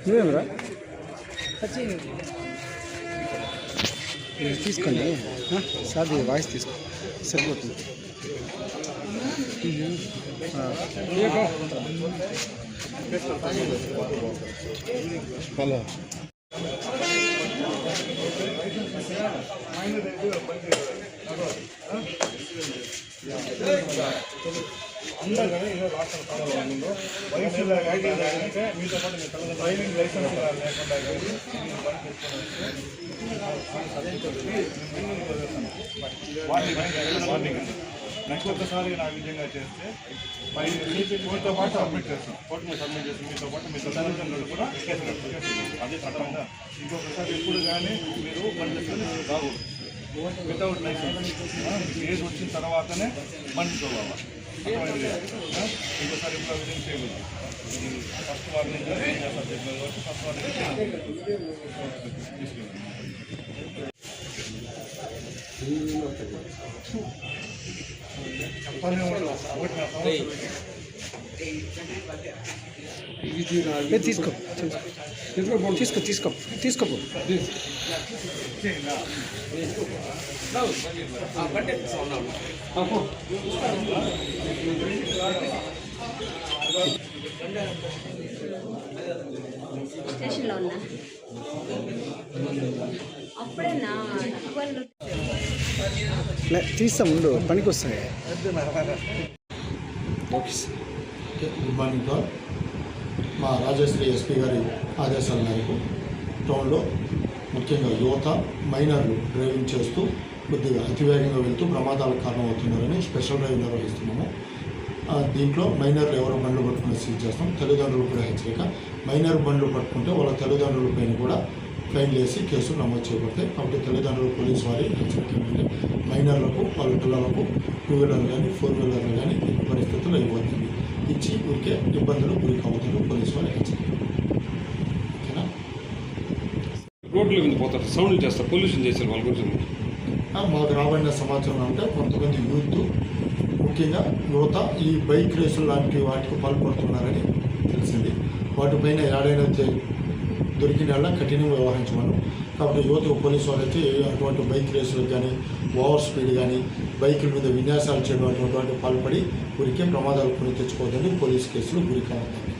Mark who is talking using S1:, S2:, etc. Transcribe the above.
S1: నువ్వేమరా తీసుకోండి sir voice తీసుకో సరిపోతుంది. హలో
S2: అందరూ కానీ ఏదో రాష్ట్ర స్థానంలో వయసు అంటే మీతో పాటు మీ తల్లి డ్రైవింగ్ లైసెన్స్ లేకుండా వార్నింగ్ నెక్స్ట్ ఒక్కసారి నా విధంగా చేస్తే కోర్టుతో పాటు సబ్మిట్ చేస్తాం. కోర్టు మీద సబ్మిట్ చేసి మీతో పాటు మీ తల్లిదండ్రులు కూడా కేసు అదే చట్టంగా. ఇంకొకసారి ఎప్పుడు కానీ మీరు బండి రాకూడదు వితౌట్ లైసెన్స్. ఏజ్ వచ్చిన తర్వాతనే బండి చూడాలి. ఇంకోసారి ఇప్పుడు విధంగా చేయలేదు. ఫస్ట్ వార్నింగ్ ఫస్ట్ వార్నింగ్
S1: తీసుకో తీసుకో తీసుకో తీసుకో
S3: స్టేషన్లో ఉన్నా అప్పుడేనా
S1: తీస్తాం ముందు పనికి వస్తాయి.
S4: Good morning sir. మా రాజశ్రీ ఎస్పీ గారి ఆదేశాల మేరకు టౌన్లో ముఖ్యంగా యువత మైనర్లు డ్రైవింగ్ చేస్తూ కొద్దిగా అతివేగంగా వెళ్తూ ప్రమాదాలకు కారణమవుతున్నారని స్పెషల్ డ్రైవ్ నిర్వహిస్తున్నాము. దీంట్లో మైనర్లు ఎవరో బండ్లు పట్టుకుని సీజ్ చేస్తాం. తల్లిదండ్రులు కూడా హెచ్చరిక. మైనర్ బండ్లు పట్టుకుంటే వాళ్ళ తల్లిదండ్రులపైన కూడా ఫైన్లు వేసి కేసులు నమోదు చేయబడతాయి. కాబట్టి తల్లిదండ్రులు పోలీసు వారి హెచ్చరిక ఏంటంటే మైనర్లకు వాళ్ళ పిల్లలకు 2 వీలర్లు కానీ 4 వీలర్లు కానీ పరిస్థితుల్లో ఇవ్వద్దండి. ఇచ్చి ఊరికే ఇబ్బందులు గురి కావద్దు పోలీసు వారి హెచ్చరిక. ఓకేనా?
S5: రోడ్ల మీద పోతారు, సౌండ్ చేస్తారు, పొల్యూషన్ చేస్తారు. వాళ్ళ గురించి
S4: మాకు రాబడిన సమాచారం అంటే కొంతమంది యూత్ ముఖ్యంగా యువత ఈ బైక్ రేసులు లాంటి వాటికి పాల్పడుతున్నారని తెలిసింది. వాటిపైన ఏడైనా దొరికిన వాళ్ళ కఠినంగా వ్యవహరించమను. కాబట్టి యువతకు పోలీసు వాళ్ళైతే అటువంటి బైక్ రేసులకు కానీ ఓవర్ స్పీడ్ కానీ బైకుల మీద విన్యాసాలు చేయడం అటువంటి పాల్పడి ఊరికే ప్రమాదాలు కొని తెచ్చుకోవద్దని పోలీసు కేసులు గురి కావద్దని.